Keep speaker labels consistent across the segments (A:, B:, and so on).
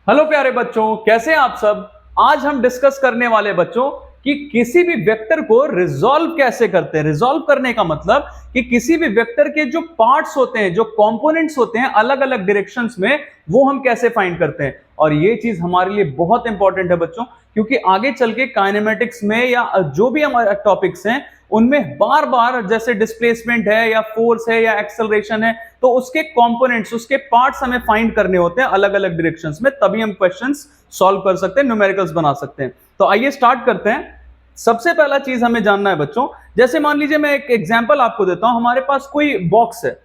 A: Hello प्यारे बच्चों, कैसे हैं आप सब। आज हम डिस्कस करने वाले बच्चों कि किसी भी वेक्टर को रिजॉल्व कैसे करते हैं। रिजॉल्व करने का मतलब कि किसी भी वेक्टर के जो पार्ट्स होते हैं, जो कंपोनेंट्स होते हैं अलग अलग डायरेक्शंस में, वो हम कैसे फाइंड करते हैं। और ये चीज हमारे लिए बहुत इंपॉर्टेंट है बच्चों, क्योंकि आगे चल के काइनेमेटिक्स में या जो भी हमारे टॉपिक्स हैं उनमें बार बार जैसे डिस्प्लेसमेंट है या फोर्स है या एक्सेलरेशन है, तो उसके कंपोनेंट्स, उसके पार्ट्स हमें फाइंड करने होते हैं अलग अलग डायरेक्शंस में, तभी हम क्वेश्चंस सॉल्व कर सकते हैं, न्यूमेरिकल्स बना सकते हैं। तो आइए स्टार्ट करते हैं। सबसे पहला चीज हमें जानना है बच्चों, जैसे मान लीजिए मैं एक एग्जांपल आपको देता हूं। हमारे पास कोई बॉक्स है,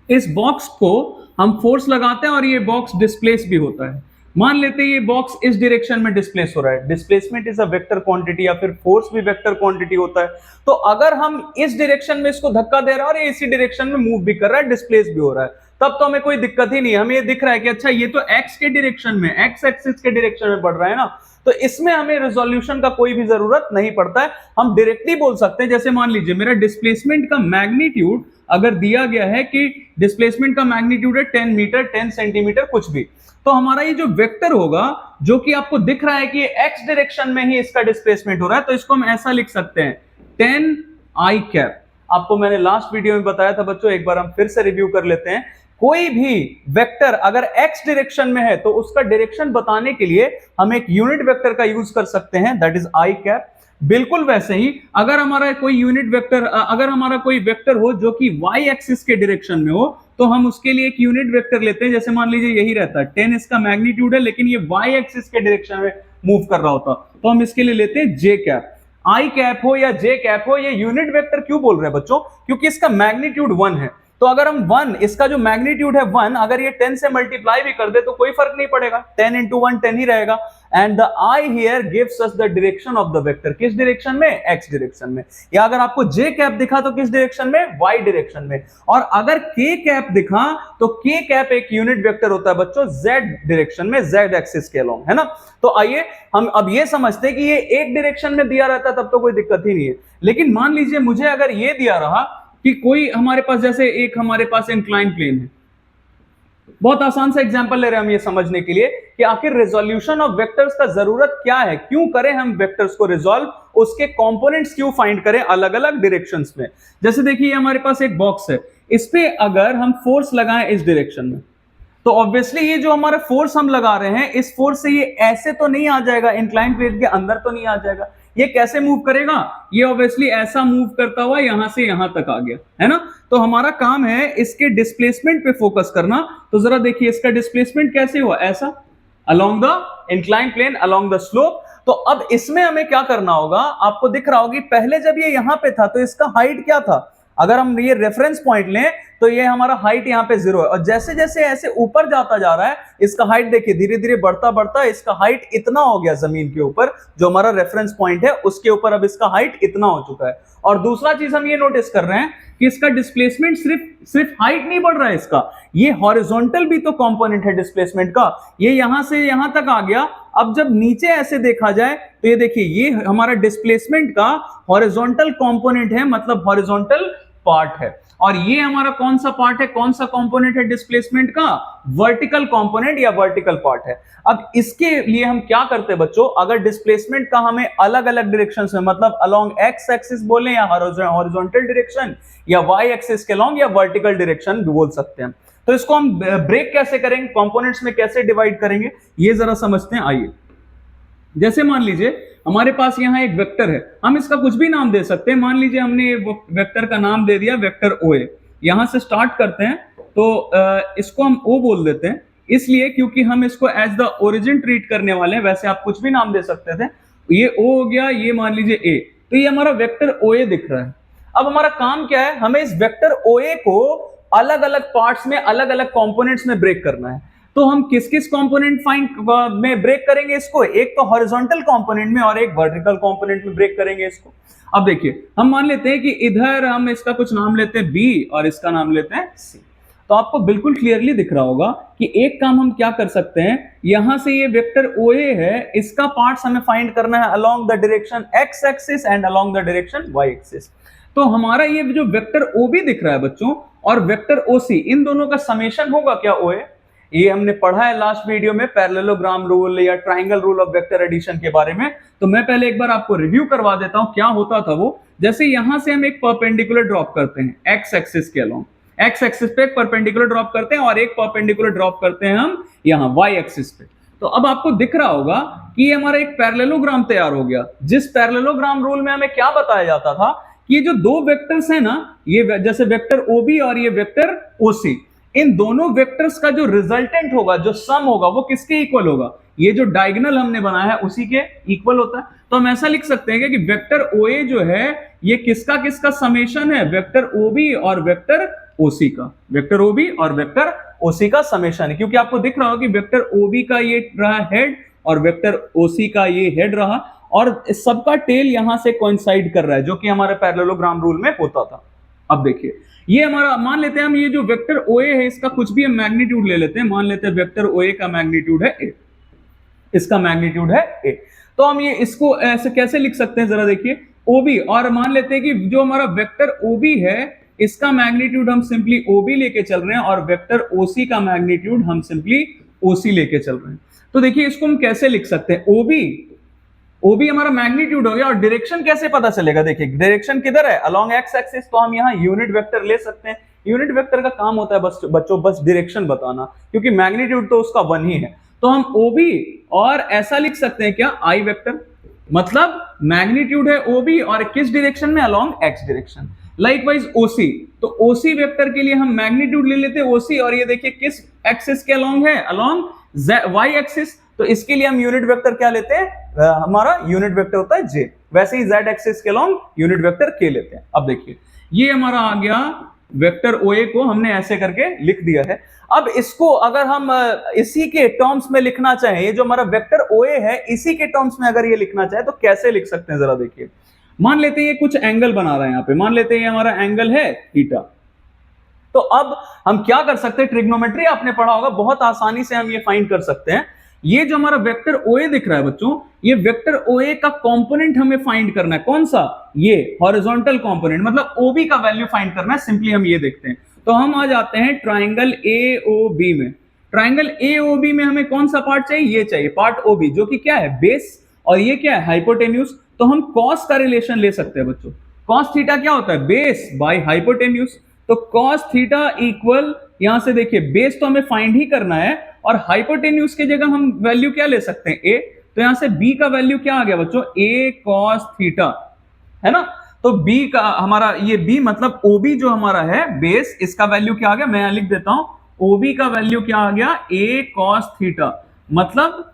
A: इस बॉक्स को हम फोर्स लगाते हैं और ये बॉक्स डिस्प्लेस भी होता है। मान लेते हैं ये बॉक्स इस डायरेक्शन में डिस्प्लेस हो रहा है। Displacement is a vector quantity, या फिर फोर्स भी वेक्टर क्वांटिटी होता है। तो अगर हम इस डायरेक्शन में इसको धक्का दे रहे हैं और ये इसी डायरेक्शन में मूव भी कर रहा है, डिस्प्लेस भी हो रहा है, तब तो हमें कोई दिक्कत ही नहीं है। हमें ये दिख रहा है कि अच्छा ये तो एक्स के डायरेक्शन में, एक्स एक्सिस के डायरेक्शन में बढ़ रहा है ना, तो इसमें हमें रिजोल्यूशन का कोई भी जरूरत नहीं पड़ता है। हम डायरेक्टली बोल सकते हैं, जैसे मान लीजिए मेरा डिस्प्लेसमेंट का मैग्नीट्यूड अगर दिया गया है कि डिस्प्लेसमेंट का मैग्नीट्यूड है 10 मीटर, 10 सेंटीमीटर, कुछ भी, तो हमारा ये जो वेक्टर होगा, जो कि आपको दिख रहा है कि एक्स डायरेक्शन में ही इसका डिस्प्लेसमेंट हो रहा है, तो इसको हम ऐसा लिख सकते हैं 10 आई कैप। आपको मैंने लास्ट वीडियो में बताया था बच्चों, एक बार हम फिर से रिव्यू कर लेते हैं। कोई भी वेक्टर अगर एक्स डायरेक्शन में है तो उसका डायरेक्शन बताने के लिए हम एक यूनिट वेक्टर का यूज कर सकते हैं, दैट इज आई कैप। बिल्कुल वैसे ही अगर हमारा कोई यूनिट वेक्टर, अगर हमारा कोई वेक्टर हो जो कि वाई एक्सिस के डायरेक्शन में हो, तो हम उसके लिए एक यूनिट वेक्टर लेते हैं। जैसे मान लीजिए यही रहता है 10 इसका मैग्नीट्यूड है, लेकिन ये वाई एक्सिस के डायरेक्शन में मूव कर रहा होता, तो हम इसके लिए लेते हैं जे कैप। आई कैप हो या जे कैप हो, ये यूनिट वेक्टर क्यों बोल रहे हैं बच्चों, क्योंकि इसका मैग्नीट्यूड 1 है। तो अगर हम 1, इसका जो मैग्नीट्यूड है 1, अगर ये 10 से मल्टीप्लाई भी कर दे तो कोई फर्क नहीं पड़ेगा, 10 इंटू 1 10 ही रहेगा। And the I hear gives us the direction of the vector, किस डायरेक्शन में, एक्स डायरेक्शन में। या अगर आपको जे कैप दिखा तो किस डायरेक्शन में, वाई डायरेक्शन में। और अगर के कैप दिखा तो के कैप एक यूनिट वेक्टर होता है बच्चों जेड डायरेक्शन में, जेड एक्सिस के अलोंग, है ना। तो आइए हम अब ये समझते हैं कि ये एक डायरेक्शन में दिया रहता तब तो कोई दिक्कत ही नहीं है। लेकिन मान लीजिए मुझे अगर ये दिया रहा कि कोई हमारे पास, जैसे एक हमारे पास इंक्लाइन प्लेन है, बहुत आसान सा एग्जांपल ले रहे हैं हम ये समझने के लिए कि आखिर रिजोल्यूशन ऑफ वेक्टर्स का जरूरत क्या है, क्यों करें हम वेक्टर्स को रिजॉल्व, उसके कंपोनेंट्स क्यों फाइंड करें अलग अलग डायरेक्शंस में। जैसे देखिए हमारे पास एक बॉक्स है, इस पे अगर हम फोर्स लगाएं इस डायरेक्शन में, तो ऑब्वियसली ये जो हमारा फोर्स हम लगा रहे हैं, इस फोर्स से ये ऐसे तो नहीं आ जाएगा, इंक्लाइन प्लेन के अंदर तो नहीं आ जाएगा। ये कैसे मूव करेगा, ये ऑब्वियसली ऐसा मूव करता हुआ यहां से यहां तक आ गया, है ना। तो हमारा काम है इसके डिस्प्लेसमेंट पे फोकस करना। तो जरा देखिए इसका डिस्प्लेसमेंट कैसे हुआ, ऐसा along the incline plane, along the slope. तो अब इसमें हमें क्या करना होगा, आपको दिख रहा होगा पहले जब ये यहां पे था तो इसका हाइट क्या था। अगर हम ये रेफरेंस पॉइंट लें तो ये हमारा हाइट यहाँ पे 0 है, और जैसे जैसे ऐसे ऊपर जाता जा रहा है इसका हाइट देखिए धीरे धीरे बढ़ता बढ़ता इसका हाइट इतना हो गया जमीन के ऊपर, जो हमारा रेफरेंस पॉइंट है उसके ऊपर अब इसका हाइट इतना हो चुका है। और दूसरा चीज हम ये नोटिस कर रहे हैं कि इसका डिस्प्लेसमेंट सिर्फ हाइट नहीं बढ़ रहा है, इसका ये हॉरिजॉन्टल भी तो कंपोनेंट है डिस्प्लेसमेंट का। ये यहां से यहां तक आ गया। अब जब नीचे ऐसे देखा जाए तो ये देखिए ये हमारा डिस्प्लेसमेंट का हॉरिजॉन्टल कंपोनेंट है, मतलब हॉरिजॉन्टल पार्ट है। और ये हमारा कौन सा पार्ट है, कौन सा कंपोनेंट है डिस्प्लेसमेंट का, वर्टिकल कंपोनेंट या वर्टिकल पार्ट है। अब इसके लिए हम क्या करते हैं बच्चों, अगर डिस्प्लेसमेंट का हमें अलग अलग डायरेक्शंस में, मतलब अलोंग एक्स एक्सिस बोले या हॉरिजॉन्टल डायरेक्शन, या वाई एक्सिस के अलोंग, या वर्टिकल डायरेक्शन भी बोल सकते हैं, तो इसको हम ब्रेक कैसे करेंगे, कंपोनेंट्स में कैसे डिवाइड करेंगे, ये जरा समझते हैं। आइए जैसे मान लीजिए हमारे पास यहाँ एक वेक्टर है, हम इसका कुछ भी नाम दे सकते हैं। मान लीजिए हमने वेक्टर का नाम दे दिया वेक्टर ओ ए। यहां से स्टार्ट करते हैं तो इसको हम ओ बोल देते हैं, इसलिए क्योंकि हम इसको एज द ओरिजिन ट्रीट करने वाले हैं। वैसे आप कुछ भी नाम दे सकते थे। ये ओ हो गया, ये मान लीजिए ए, तो ये हमारा वेक्टर ओ ए दिख रहा है। अब हमारा काम क्या है, हमें इस वेक्टर ओ ए को अलग अलग पार्ट्स में, अलग अलग कंपोनेंट्स में ब्रेक करना है। तो हम किस किस कंपोनेंट फाइंड में ब्रेक करेंगे इसको, एक तो हॉरिजॉन्टल कंपोनेंट में और एक वर्टिकल कंपोनेंट में ब्रेक करेंगे इसको। अब देखिए हम मान लेते हैं कि इधर हम इसका कुछ नाम लेते हैं बी और इसका नाम लेते हैं सी। तो आपको बिल्कुल क्लियरली दिख रहा होगा कि एक काम हम क्या कर सकते हैं, यहां से ये वेक्टर ओ ए है, इसका पार्ट्स हमें फाइंड करना है along the direction x axis and along the direction y axis. तो हमारा ये जो वेक्टर ओ बी दिख रहा है बच्चों और वेक्टर ओ सी, इन दोनों का समेशन होगा क्या ओ ए। ये हमने पढ़ा है लास्ट वीडियो में पैरेललोग्राम रूल या triangle rule of vector addition के बारे में। तो मैं पहले एक बार आपको रिव्यू करवा देता हूं क्या होता था वो। जैसे यहां से हम एक परपेंडिकुलर ड्रॉप करते हैं एक्स एक्सिस के अलोंग, एक्स एक्सिस पे एक परपेंडिकुलर ड्रॉप करते हैं और एक परपेंडिकुलर ड्रॉप करते हैं हम यहां वाई एक्सिस पे। तो अब आपको दिख रहा होगा कि ये हमारा एक पैरेललोग्राम तैयार हो गया। जिस पैरेललोग्राम रूल में हमें क्या बताया जाता था कि ये जो दो वेक्टर्स है ना, ये जैसे वेक्टर ओबी और ये वेक्टर ओसी, इन दोनों वेक्टर्स का जो रिजल्टेंट होगा, जो सम होगा, वो किसके इक्वल होगा? ये जो डायगोनल हमने बनाया है उसी के इक्वल होता है। तो हम ऐसा लिख सकते हैं कि वेक्टर ओए जो है ये किसका किसका समेशन है? वेक्टर ओबी और वेक्टर ओसी का, वेक्टर ओबी और वेक्टर ओसी का समेशन है। क्योंकि आपको दिख रहा हो कि वेक्टर ओबी का ये रहा हेड और वेक्टर ओसी का ये हेड रहा, और सबका टेल यहां से कोइंसाइड कर रहा है, जो कि हमारे पैरेललोग्राम रूल में होता था। अब देखिए, ये हमारा मान लेते हैं हम, ये जो वेक्टर ओए है इसका कुछ भी हम मैग्नीट्यूड ले लेते हैं। मान लेते हैं वेक्टर ओए का मैग्नीट्यूड है ए, इसका मैग्नीट्यूड है ए। तो हम ये इसको ऐसे कैसे लिख सकते हैं जरा देखिए, ओबी, और मान लेते हैं कि जो हमारा वेक्टर ओबी है इसका मैग्नीट्यूड हम सिंपली ओबी लेके चल रहे हैं और वेक्टर ओसी का मैग्नीट्यूड हम सिंपली ओसी लेके चल रहे हैं। तो देखिए इसको हम कैसे लिख सकते हैं, ओबी हमारा मैग्नीट्यूड हो गया, और डायरेक्शन कैसे पता चलेगा? देखिए डायरेक्शन किधर है? Along x axis. तो हम यहाँ यूनिट वेक्टर ले सकते हैं। यूनिट वेक्टर का काम होता है बच्चों बस डायरेक्शन बताना, क्योंकि मैग्नीट्यूड तो उसका वन ही है। तो हम ओबी और ऐसा लिख सकते हैं क्या, आई वेक्टर, मतलब मैग्नीट्यूड है ओबी और किस डायरेक्शन में? Along x direction. लाइकवाइज ओसी, तो ओसी वेक्टर के लिए हम मैग्नीट्यूड ले लेते हैं ओसी, और ये देखिए किस एक्सिस के अलोंग है? Along y axis. तो इसके लिए हम यूनिट वेक्टर क्या लेते हैं? हमारा यूनिट वेक्टर होता है जे। वैसे ही जेड एक्सिस के अलोंग यूनिट वेक्टर के लेते हैं। अब देखिए ये हमारा आ गया वेक्टर ओए को हमने ऐसे करके लिख दिया है। अब इसको अगर हम इसी के टर्म्स में लिखना चाहें, ये जो हमारा वेक्टर ओए है इसी के टर्म्स में अगर ये लिखना चाहे तो कैसे लिख सकते हैं जरा देखिए। मान लेते हैं ये कुछ एंगल बना रहा है यहाँ पे, मान लेते हैं ये हमारा एंगल है थीटा। तो अब हम क्या कर सकते हैं, ट्रिग्नोमेट्री आपने पढ़ा होगा, बहुत आसानी से हम ये फाइंड कर सकते हैं। ये जो हमारा वेक्टर ओए दिख रहा है बच्चों, ये वेक्टर ओए का कंपोनेंट हमें फाइंड करना है। कौन सा? ये हॉरिजॉन्टल कंपोनेंट, मतलब ओबी का वैल्यू फाइंड करना है। सिंपली हम ये देखते हैं, तो हम आ जाते हैं ट्राइंगल एओबी में। ट्राइंगल एओबी में हमें कौन सा पार्ट चाहिए? ये चाहिए पार्ट ओबी, जो कि क्या है? बेस, और ये क्या है? हाइपोटेन्यूज। तो हम कॉस का रिलेशन ले सकते हैं बच्चों। कॉस थीटा क्या होता है? Base by hypotenuse. तो कॉस थीटा इक्वल, यहां से देखिए बेस तो हमें फाइंड ही करना है, और हाइपोटेन्यूज की जगह हम वैल्यू क्या ले सकते हैं? ए। तो यहां से बी का वैल्यू क्या आ गया बच्चों? ए कॉस थीटा, है ना। तो बी का हमारा ये बी मतलब ओबी जो हमारा है बेस, इसका वैल्यू क्या आ गया? मैं यहां लिख देता हूं, ओबी का वैल्यू क्या आ गया? ए कॉस थीटा। मतलब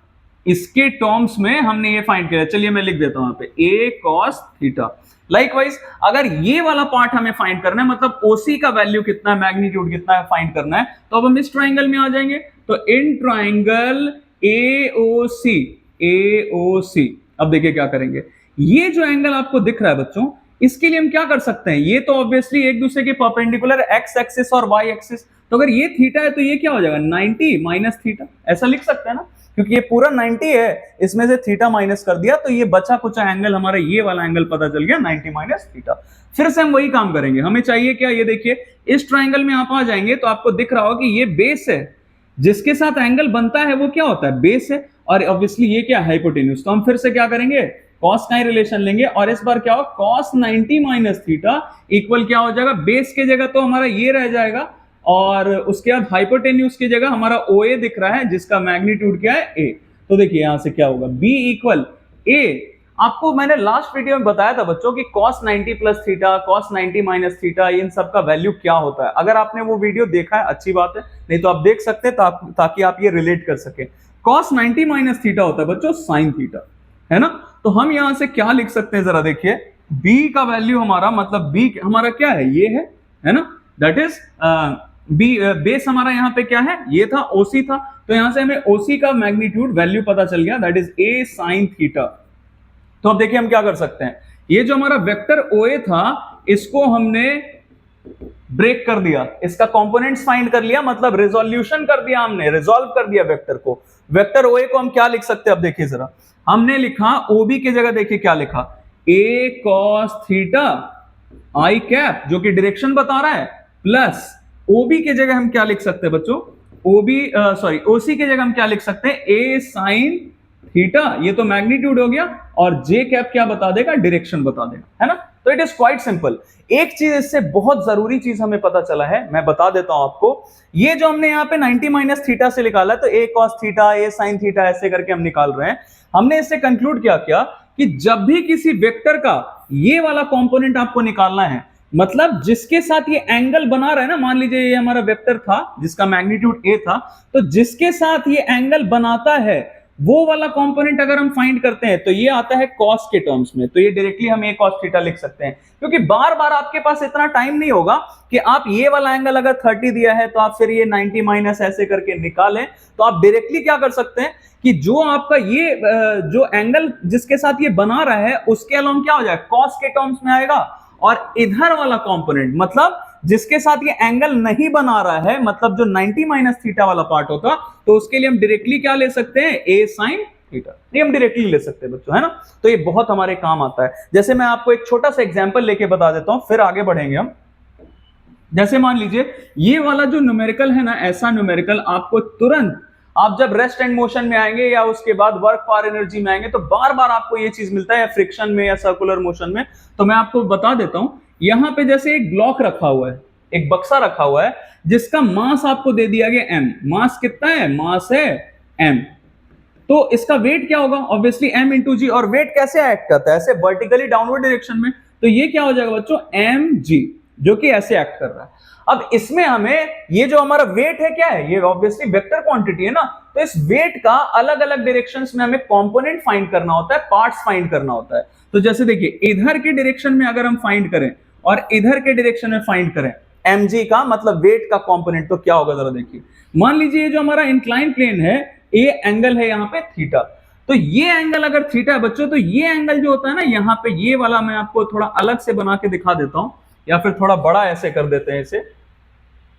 A: इसके टर्म्स में हमने ये फाइंड किया। चलिए मैं लिख देता हूं यहां पे, ए कॉस थीटा। लाइकवाइज अगर ये वाला पार्ट हमें फाइंड करना है, मतलब ओसी का वैल्यू कितना है, मैग्नीट्यूड कितना है, फाइंड करना है, तो अब हम इस ट्राइंगल में आ जाएंगे। तो इन ट्राइंगल एओसी, एओसी, अब देखिए क्या करेंगे। ये जो एंगल आपको दिख रहा है बच्चों, इसके लिए हम क्या कर सकते हैं? ये तो ऑब्वियसली एक दूसरे के परपेंडिकुलर एक्स एक्सिस और वाई एक्सिस। तो अगर ये थीटा है तो ये क्या हो जाएगा? 90 माइनस थीटा, ऐसा लिख सकते हैं ना, क्योंकि ये पूरा 90 है, इसमें से थीटा माइनस कर दिया तो ये बचा कुछ एंगल हमारा ये वाला एंगल पता चल गया 90 माइनस थीटा। फिर से हम वही काम करेंगे। हमें चाहिए क्या? ये देखिए इस ट्राइंगल में आप आ जाएंगे तो आपको दिख रहा होगा कि ये बेस है, जिसके साथ एंगल बनता है वो क्या होता है? बेस है, और ऑब्वियसली ये क्या? हाइपोटेन्यूज। तो हम फिर से क्या करेंगे? कॉस का ही रिलेशन लेंगे, और इस बार क्या होगा? कॉस 90 माइनस थीटा इक्वल क्या हो जाएगा? बेस के जगह तो हमारा ये रह जाएगा, और उसके बाद हाइपोटेन्यूज की जगह हमारा ओए दिख रहा है, जिसका मैग्नीट्यूड क्या है? ए। तो देखिए यहां से क्या होगा? बी इक्वल ए। आपको मैंने लास्ट वीडियो में बताया था बच्चों कि cos 90 प्लस थीटा, cos 90 माइनस थीटा, इन सब का वैल्यू क्या होता है। अगर आपने वो वीडियो देखा है अच्छी बात है, नहीं तो आप देख सकते हैं ताकि आप ये रिलेट कर सके। cos 90 माइनस थीटा होता है बच्चों sin थीटा, है ना। तो हम यहां से क्या लिख सकते हैं जरा देखिए, b का वैल्यू हमारा, मतलब b हमारा क्या है? ये है ना, दैट इज बी। बेस हमारा यहाँ पे क्या है? ये था, ओसी था। तो यहां से हमें ओसी का मैग्नीट्यूड वैल्यू पता चल गया, that is a sine theta. तो अब देखिए हम क्या कर सकते हैं, ये जो हमारा वेक्टर ओए था इसको हमने ब्रेक कर दिया, इसका कंपोनेंट्स फाइंड कर लिया, मतलब रिजोल्यूशन कर दिया, हमने रिजॉल्व कर दिया वेक्टर को। वेक्टर ओए को हम क्या लिख सकते हैं? अब देखिए जरा, हमने लिखा ओबी की जगह, देखिए क्या लिखा? ए कॉस थीटा आई कैप, जो कि डायरेक्शन बता रहा है, प्लस ओबी की जगह हम क्या लिख सकते हैं बच्चों? ओबी सॉरी ओसी की जगह हम क्या लिख सकते हैं, ए साइन थीटा, ये तो मैग्नीट्यूड हो गया, और जे कैप क्या बता देगा, डायरेक्शन बता देगा, है ना। तो इट इज क्वाइट सिंपल। एक चीज इससे बहुत जरूरी चीज हमें पता चला है, मैं बता देता हूं आपको। ये जो हमने यहाँ पे 90 माइनस थीटा से निकाला है, तो ए कॉस थीटा, ए साइन थीटा, ऐसे करके हम निकाल रहे हैं। हमने इससे कंक्लूड क्या किया कि जब भी किसी वेक्टर का ये वाला कंपोनेंट आपको निकालना है, मतलब जिसके साथ ये एंगल बना रहा है ना, मान लीजिए ये हमारा वेक्टर था जिसका मैग्नीट्यूड ए था, तो जिसके साथ ये एंगल बनाता है वो वाला कंपोनेंट अगर हम फाइंड करते हैं तो ये आता है कॉस के टर्म्स में, तो ये डायरेक्टली हम ए कॉस थीटा लिख सकते हैं। क्योंकि बार बार आपके पास इतना टाइम नहीं होगा कि आप ये वाला एंगल अगर 30 दिया है तो आप फिर ये 90 माइनस ऐसे करके निकालें, तो आप डायरेक्टली क्या कर सकते हैं कि जो आपका ये जो एंगल जिसके साथ ये बना रहा है उसके अलावा क्या हो जाएगा, कॉस के टर्म्स में आएगा, और इधर वाला कंपोनेंट मतलब जिसके साथ ये एंगल नहीं बना रहा है, मतलब जो 90 माइनस थीटा वाला पार्ट होगा, तो उसके लिए हम डायरेक्टली क्या ले सकते हैं, ए साइन थीटा, ये हम डायरेक्टली ले सकते हैं बच्चों, है ना। तो ये बहुत हमारे काम आता है। जैसे मैं आपको एक छोटा सा एग्जांपल लेके बता देता हूं, फिर आगे बढ़ेंगे हम। जैसे मान लीजिए ये वाला जो न्यूमेरिकल है ना, ऐसा न्यूमेरिकल आपको तुरंत, आप जब रेस्ट एंड मोशन में आएंगे या उसके बाद वर्क पावर एनर्जी में आएंगे, तो बार बार आपको ये चीज मिलता है, या फ्रिक्शन में या सर्कुलर मोशन में। तो मैं आपको बता देता हूं, यहां पे जैसे एक ब्लॉक रखा हुआ है, एक बक्सा रखा हुआ है, जिसका मास आपको दे दिया गया एम। मास कितना है, मास है एम। तो इसका वेट क्या होगा, ऑब्वियसली एम इंटू जी। और वेट कैसे एक्ट करता है, ऐसे वर्टिकली डाउनवर्ड डायरेक्शन में, तो ये क्या हो जाएगा बच्चों, एम जी, जो कि ऐसे एक्ट कर रहा है। अब इसमें हमें ये जो हमारा वेट है क्या है, ये ऑब्वियसली वेक्टर क्वांटिटी है ना, तो इस वेट का अलग अलग डायरेक्शंस में हमें कंपोनेंट फाइंड करना होता है, पार्ट्स फाइंड करना होता है। तो जैसे देखिए, इधर के डायरेक्शन में अगर हम फाइंड करें और इधर के डायरेक्शन में फाइंड करें mg का, मतलब वेट का कंपोनेंट, तो क्या होगा जरा देखिए। मान लीजिए ये जो हमारा इंक्लाइन प्लेन है, ये एंगल है यहाँ पे थीटा, तो ये एंगल अगर थीटा है बच्चों, तो ये एंगल जो होता है ना यहाँ पे, ये वाला मैं आपको थोड़ा अलग से बना के दिखा देता हूं, या फिर थोड़ा बड़ा ऐसे कर देते हैं इसे,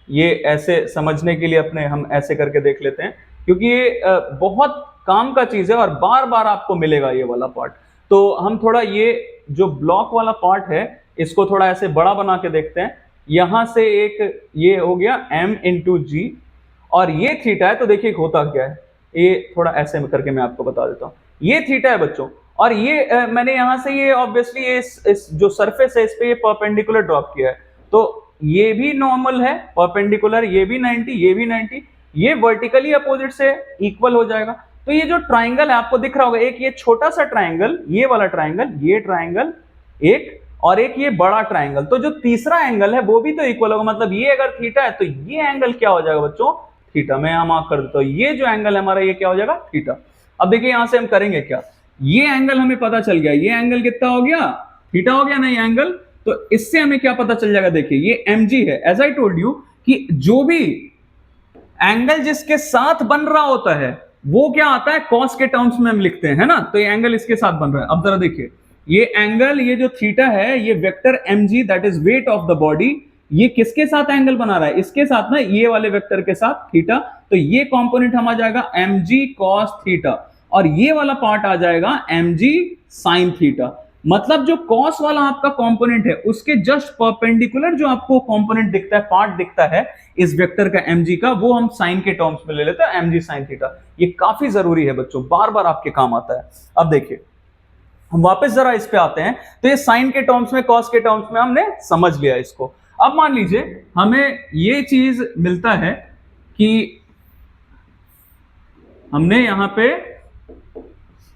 A: ये ऐसे समझने के लिए अपने हम ऐसे करके देख लेते हैं, क्योंकि ये बहुत काम का चीज है और बार बार आपको मिलेगा ये वाला पार्ट। तो हम थोड़ा ये जो ब्लॉक वाला पार्ट है इसको थोड़ा ऐसे बड़ा बना के देखते हैं। यहां से एक ये हो गया m इंटू जी, और ये थीटा है, तो देखिए होता क्या है, ये थोड़ा ऐसे करके मैं आपको बता देता हूं। ये थीटा है बच्चों, और ये मैंने यहां से ये ऑब्वियसली इस जो सरफेस है इस पे ये परपेंडिकुलर ड्रॉप किया है, तो ये भी नॉर्मल है परपेंडिकुलर, ये भी 90, ये भी 90, ये वर्टिकली अपोजिट से इक्वल हो जाएगा। तो ये जो ट्राइंगल है आपको दिख रहा होगा, एक ये छोटा सा ट्राइंगल, ये वाला ट्राइंगल, ये ट्राइंगल एक, और एक ये बड़ा ट्राइंगल, तो जो तीसरा एंगल है वो भी तो इक्वल होगा, मतलब ये अगर थीटा है तो ये एंगल क्या हो जाएगा बच्चों, थीटा। मैं यहां मार्क कर देता हूं, ये जो एंगल है हमारा, ये क्या हो जाएगा, थीटा। अब देखिए यहां से हम करेंगे क्या, ये एंगल हमें पता चल गया, ये एंगल कितना हो गया, थीटा हो गया ना ये एंगल। तो इससे हमें क्या पता चल जाएगा, देखिए ये mg है, एज आई टोल्ड यू कि जो भी एंगल जिसके साथ बन रहा होता है वो क्या आता है, कॉस के टर्म्स में हम लिखते हैं, है ना। तो ये एंगल इसके साथ बन रहा है। अब जरा देखिए, ये एंगल, ये जो थीटा है, ये vector mg that is weight of the body, ये किसके साथ एंगल बना रहा है, इसके साथ ना, ये वाले वेक्टर के साथ थीटा। तो ये कंपोनेंट हम आ जाएगा mg cos थीटा, और ये वाला पार्ट आ जाएगा mg sin थीटा। मतलब जो cos वाला आपका कंपोनेंट है उसके जस्ट परपेंडिकुलर जो आपको कंपोनेंट दिखता है, पार्ट दिखता है इस वेक्टर का mg का, वो हम साइन के टर्म्स में ले लेते हैं, mg sin थीटा। ये काफी जरूरी है बच्चों, बार बार आपके काम आता है। अब देखिए हम वापस जरा इस पे आते हैं, तो ये साइन के टर्म्स में, कॉस के टर्म्स में हमने समझ लिया इसको। अब मान लीजिए हमें ये चीज मिलता है कि हमने यहां पे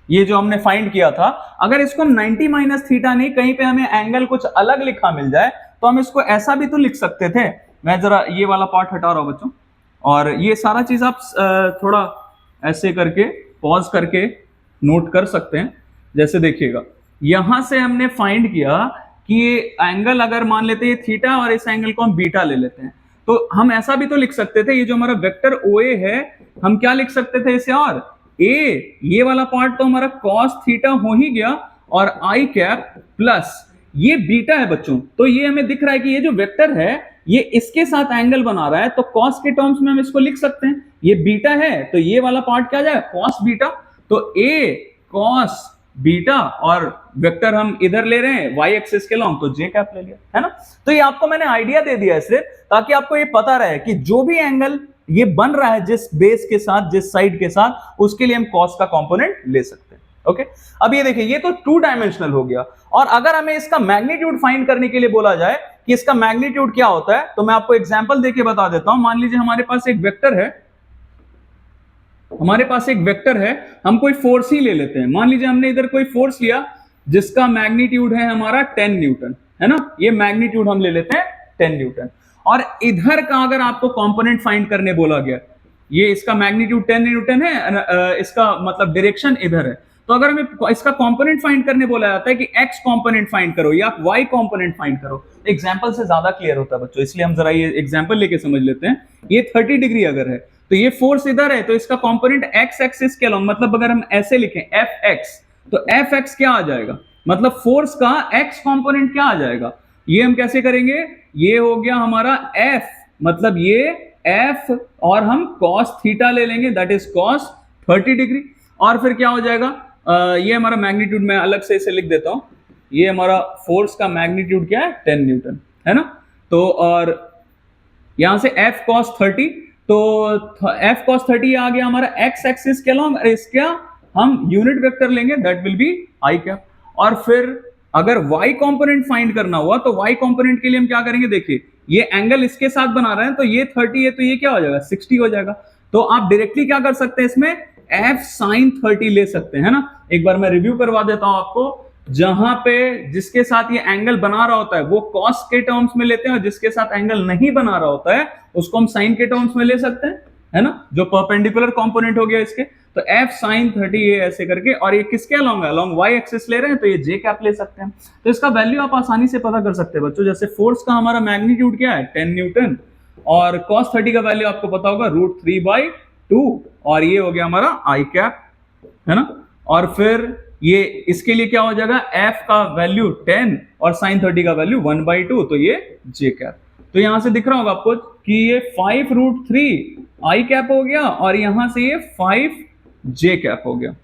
A: ये जो हमने फाइंड किया था, अगर इसको हम 90 माइनस थीटा नहीं, कहीं पे हमें एंगल कुछ अलग लिखा मिल जाए, तो हम इसको ऐसा भी तो लिख सकते थे। मैं जरा ये वाला पार्ट हटा रहा हूं बच्चों, और ये सारा चीज आप थोड़ा ऐसे करके पॉज करके नोट कर सकते हैं। जैसे देखिएगा, यहां से हमने फाइंड किया कि ये एंगल अगर मान लेते हैं थीटा, और इस एंगल को हम बीटा ले लेते हैं, तो हम ऐसा भी तो लिख सकते थे, ये जो हमारा वेक्टर OA है, हम क्या लिख सकते थे इसे, और ए, ये वाला पार्ट तो हमारा cos थीटा हो ही गया, और आई कैप प्लस ये बीटा है बच्चों। तो ये हमें दिख रहा है कि ये जो वेक्टर है ये इसके साथ एंगल बना रहा है, तो cos के टर्म्स में हम इसको लिख सकते हैं, ये बीटा है तो ये वाला पार्ट क्या जाएगा, cos बीटा। तो ए cos बीटा, और वेक्टर हम इधर ले रहे हैं y एक्सिस के लॉन्ग, तो j कैप ले लिया, है ना। तो ये आपको मैंने आइडिया दे दिया इसलिए, ताकि आपको ये पता रहे कि जो भी एंगल ये बन रहा है जिस बेस के साथ, जिस साइड के साथ, उसके लिए हम कॉस का कंपोनेंट ले सकते हैं। ओके, अब ये देखिए, ये तो टू डायमेंशनल हो गया। और अगर हमें इसका मैग्नीट्यूड फाइंड करने के लिए बोला जाए कि इसका मैग्नीट्यूड क्या होता है, तो मैं आपको एग्जांपल देके बता देता हूं। मान लीजिए हमारे पास एक वेक्टर है, हम कोई फोर्स ही ले लेते हैं। मान लीजिए हमने इधर कोई फोर्स लिया जिसका मैग्नीट्यूड है हमारा 10 न्यूटन, है ना, ये मैग्नीट्यूड हम ले लेते हैं 10 न्यूटन। और इधर का अगर आपको कंपोनेंट फाइंड करने बोला गया, ये इसका मैग्नीट्यूड 10 न्यूटन है, इसका मतलब डायरेक्शन इधर है, तो अगर हमें इसका कंपोनेंट फाइंड करने बोला जाता है कि x कंपोनेंट फाइंड करो या y कंपोनेंट फाइंड करो, एग्जांपल से ज्यादा क्लियर होता है बच्चों, इसलिए हम जरा ये एग्जांपल लेके समझ लेते हैं। ये 30 डिग्री अगर है तो ये फोर्स इधर है, तो इसका कंपोनेंट x एक्सिस के अलॉन्ग, मतलब अगर हम ऐसे लिखें fx, तो fx क्या आ जाएगा, मतलब फोर्स का x कंपोनेंट क्या आ जाएगा। ये हम कैसे करेंगे, ये हो गया हमारा f, मतलब ये f और हम cos थीटा ले लेंगे, दैट इज cos 30 डिग्री। और फिर क्या हो जाएगा, ये हमारा मैग्नीट्यूड, मैं अलग से इसे लिख देता हूं, ये हमारा फोर्स का मैग्नीट्यूड क्या है 10 न्यूटन, है ना। तो और यहां से f cos 30, तो f cos 30 आ गया हमारा x एक्सिस के अलॉन्ग, और इसका हम यूनिट वेक्टर लेंगे, that will be i cap. और फिर अगर y कंपोनेंट फाइंड करना हुआ तो y कंपोनेंट के लिए हम क्या करेंगे, देखिए ये एंगल इसके साथ बना रहे हैं, तो ये 30 है, तो ये क्या हो जाएगा 60 हो जाएगा। तो आप डायरेक्टली क्या कर सकते हैं, इसमें f sin 30 ले सकते हैं, है ना। एक बार मैं रिव्यू करवा देता हूं आपको, जहां पे जिसके साथ ये एंगल बना रहा होता है वो cos के टर्म्स में लेते हैं, और जिसके साथ एंगल नहीं बना रहा होता है उसको हम sin के टर्म्स में ले सकते हैं, है ना, जो परपेंडिकुलर कंपोनेंट हो गया इसके। तो f sin 30 ये ऐसे करके, और ये किसके अलॉन्ग है, अलॉन्ग y एक्सिस ले रहे हैं, तो ये j कैप ले सकते हैं। तो इसका वैल्यू आप आसानी से पता कर सकते हैं बच्चों। जैसे फोर्स का हमारा मैग्नीट्यूड क्या है 10 न्यूटन, और cos 30 का वैल्यू आपको पता होगा √3/2, और ये हो गया हमारा i कैप, है ना। और फिर ये इसके लिए क्या हो जाएगा, f का वैल्यू 10 और sin 30 का वैल्यू 1/2, तो ये j कैप। तो यहां से दिख रहा होगा आपको कि ये 5√3 i कैप हो गया, और यहां से ये 5 j कैप हो गया।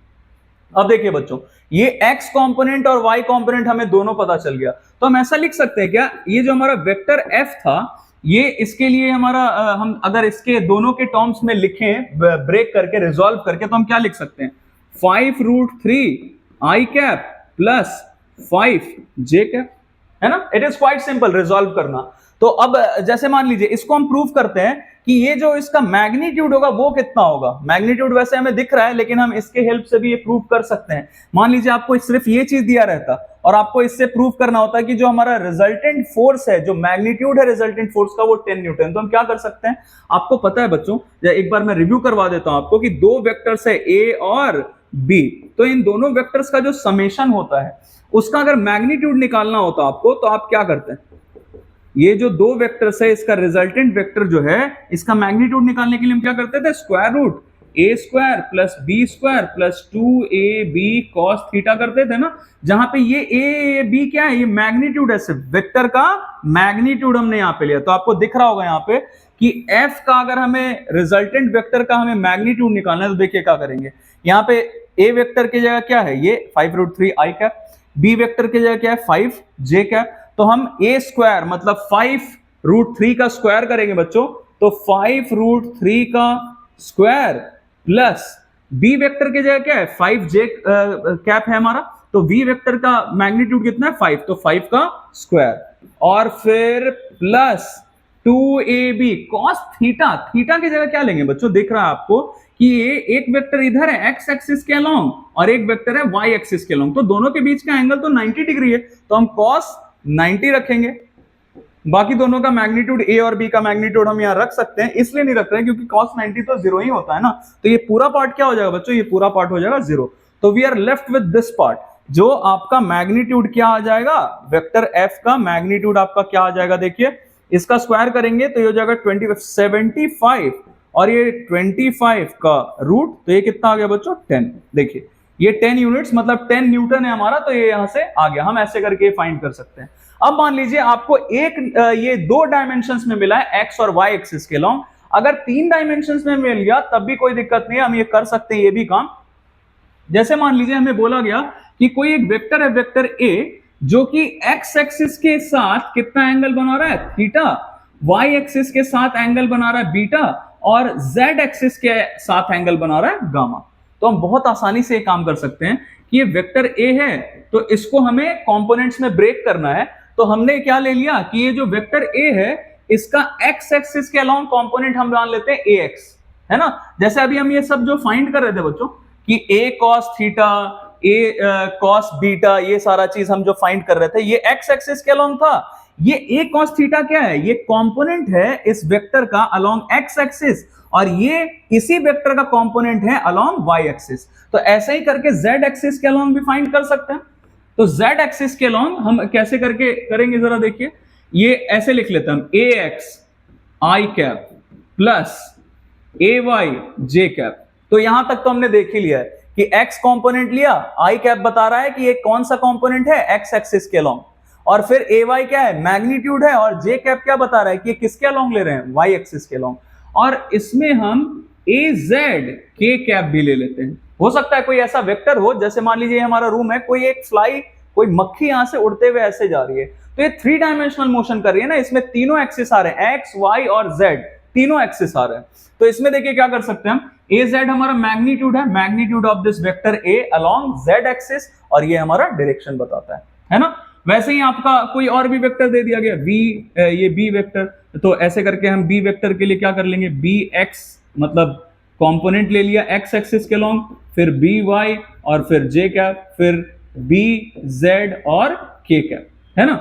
A: अब देखिए बच्चों, ये x कंपोनेंट और y कंपोनेंट हमें दोनों पता चल गया, तो हम ऐसा लिख सकते हैं क्या, ये जो हमारा वेक्टर f था, ये इसके लिए हमारा हम अगर इसके दोनों के टर्म्स में लिखें ब्रेक करके, रिजॉल्व करके, तो हम क्या लिख सकते हैं, 5√3 i cap plus 5 j cap, है ना। It is quite simple resolve करना। तो अब जैसे मान लीजिए इसको हम प्रूव करते हैं कि ये जो इसका मैग्नीट्यूड होगा वो कितना होगा। मैग्नीट्यूड वैसे हमें दिख रहा है, लेकिन हम इसके हेल्प से भी ये प्रूव कर सकते हैं। मान लीजिए आपको सिर्फ ये चीज दिया रहता और आपको इससे प्रूव करना होता कि जो हमारा रिजल्टेंट फोर्स है, जो मैग्नीट्यूड है रिजल्टेंट फोर्स का, वो 10 न्यूटन। तो हम क्या कर सकते हैं, आपको पता है बच्चों, एक बार मैं रिव्यू करवा देता हूं आपको कि दो वेक्टर्स है a और b, तो इन दोनों वेक्टर्स का जो समेशन होता है उसका अगर मैग्नीट्यूड निकालना होता आपको, तो आप क्या करते हैं, ये जो दो वेक्टर्स है इसका रिजल्टेंट वेक्टर जो है, इसका मैग्नीट्यूड निकालने के लिए हम क्या करते थे, square root a square plus b square plus 2ab cos theta करते थे ना। जहां पे ये a b क्या है, ये मैग्नीट्यूड है, सिर्फ वेक्टर का मैग्नीट्यूड हमने यहां पे लिया। तो आपको दिख रहा होगा यहां पे कि f का अगर हमें रिजल्टेंट वेक्टर का हमें मैग्नीट्यूड निकालना है, तो देखिए क्या करेंगे, यहाँ पे a वेक्टर की जगह क्या है, ये 5√3 i कैप, b वेक्टर की जगह क्या है 5 j कैप। तो हम a स्क्वायर मतलब 5√3 का स्क्वायर करेंगे बच्चों, तो 5√3 का स्क्वायर प्लस b वेक्टर की जगह क्या है 5 j कैप है हमारा, तो v वेक्टर का मैग्नीट्यूड कितना है 5, तो 5 का स्क्वायर, और फिर plus 2ab cos theta. Theta की जगह क्या लेंगे बच्चों, दिख रहा है आपको कि ये एक वेक्टर इधर है x एक्सिस के अलोंग और एक वेक्टर है y एक्सिस के अलोंग, तो दोनों के बीच का एंगल तो 90 डिग्री है, तो हम cos 90 रखेंगे। बाकी दोनों का मैग्नीट्यूड a और b का मैग्नीट्यूड हम यहां रख सकते हैं, इसलिए नहीं रख रहे हैं क्योंकि cos 90 तो 0 ही होता है ना। तो ये पूरा पार्ट क्या हो जाएगा बच्चों, ये पूरा पार्ट हो जाएगा 0। तो we are left with this part, जो आपका मैग्नीट्यूड क्या आ जाएगा, वेक्टर f का मैग्नीट्यूड आपका क्या आ जाएगा, देखिए इसका स्क्वायर करेंगे तो ये हो जाएगा 75, और ये 25 का रूट, तो ये कितना आ गया बच्चों 10। देखिए ये 10 यूनिट्स मतलब 10 न्यूटन है हमारा, तो ये यहां से आ गया। हम ऐसे करके फाइंड कर सकते हैं। अब मान लीजिए आपको एक ये दो डायमेंशंस में मिला है x और y एक्सिस के लॉन्ग, अगर 3 डायमेंशंस में मिल गया तब भी कोई दिक्कत नहीं है, हम ये कर सकते हैं ये भी काम। जैसे मान लीजिए हमें बोला गया कि कोई एक वेक्टर है, वेक्टर a, जो कि x एक्सिस के साथ कितना एंगल बना रहा है थीटा, y एक्सिस के साथ एंगल बना रहा है बीटा, और z एक्सिस के साथ एंगल बना रहा है गामा। तो हम बहुत आसानी से ये काम कर सकते हैं कि ये वेक्टर ए है, तो इसको हमें कंपोनेंट्स में ब्रेक करना है। तो हमने क्या ले लिया कि ये जो वेक्टर ए है इसका x एक्सिस के अलोंग कंपोनेंट हम मान लेते हैं ax, है ना। जैसे अभी हम ये सब जो फाइंड कर रहे थे बच्चों कि a cos theta, a cos beta, ये सारा चीज हम जो फाइंड कर रहे थे ये x एक्सिस के अलोंग था। ये a cos थीटा क्या है, ये कंपोनेंट है इस वेक्टर का अलोंग x एक्सिस, और ये इसी वेक्टर का कंपोनेंट है अलोंग y एक्सिस। तो ऐसे ही करके z एक्सिस के अलोंग भी फाइंड कर सकते हैं। तो z एक्सिस के अलोंग हम कैसे करके करेंगे जरा देखिए, ये ऐसे लिख लेते हैं हम ax i cap plus ay j cap. तो यहां तक तो हमने देख ही लिया है कि x कंपोनेंट लिया, i कैप बता रहा है कि ये कौन सा कंपोनेंट है x एक्सिस के अलोंग, और फिर ay क्या है, मैग्नीट्यूड है, और j कैप क्या बता रहा है कि ये किसके अलोंग ले रहे हैं, y एक्सिस के अलोंग। और इसमें हम az k कैप भी ले लेते हैं। हो सकता है कोई ऐसा वेक्टर हो, जैसे मान लीजिए हमारा रूम है, कोई एक फ्लाई, कोई मक्खी यहां से उड़ते हुए ऐसे जा रही है, तो ये 3 डायमेंशनल मोशन कर रही है ना, इसमें तीनों एक्सिस आ रहे हैं, x y और z तीनों एक्सिस आ रहे हैं। तो इसमें देखिए क्या कर सकते हैं हम, az हमारा मैग्नीट्यूड है, magnitude of this vector a along z axis, और ये हमारा डायरेक्शन बताता है ना। वैसे ही आपका कोई और भी वेक्टर दे दिया गया v, ये b वेक्टर, तो ऐसे करके हम b वेक्टर के लिए क्या कर लेंगे, bx मतलब कंपोनेंट ले लिया x एक्सिस के अलोंग, फिर by और फिर j कैप, फिर bz और k कैप, है ना।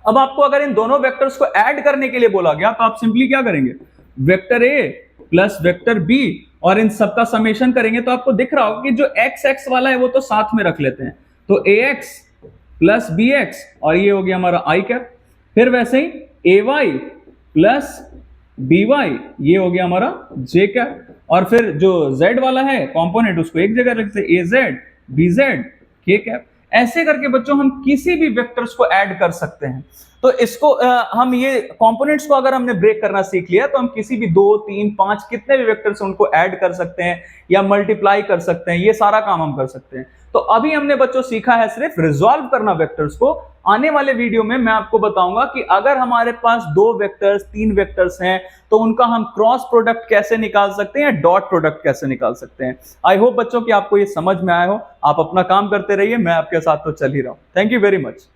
A: अब आपको अगर इन दोनों वेक्टर्स को ऐड करने के लिए बोला गया तो आप सिंपली क्या करेंगे, vector a plus vector b और इन सबका समेशन करेंगे। तो आपको दिख रहा होगा कि जो x वाला है वो तो साथ में रख लेते हैं, तो ax प्लस bx और ये हो गया हमारा i कैप, फिर वैसे ही ay प्लस by ये हो गया हमारा j कैप, और फिर जो z वाला है कंपोनेंट उसको एक जगह रखते हैं, az bz k कैप। ऐसे करके बच्चों हम किसी भी वेक्टर्स को ऐड कर सकते हैं। तो इसको हम ये कंपोनेंट्स को अगर हमने ब्रेक करना सीख लिया तो हम किसी भी 2 3 5 कितने भी वेक्टर्स उनको ऐड कर सकते हैं या मल्टीप्लाई कर सकते हैं, ये सारा काम हम कर सकते हैं। तो अभी हमने बच्चों सीखा है सिर्फ रिजॉल्व करना वेक्टर्स को। आने वाले वीडियो में मैं आपको बताऊंगा कि अगर हमारे पास 2 वेक्टर्स 3 वेक्टर्स हैं तो उनका हम क्रॉस प्रोडक्ट कैसे निकाल सकते हैं या डॉट प्रोडक्ट कैसे निकाल सकते हैं। आई होप बच्चों कि आपको ये समझ में आया हो। आप अपना काम करते रहिए, मैं आपके साथ तो चल ही रहा हूं। Thank you very much.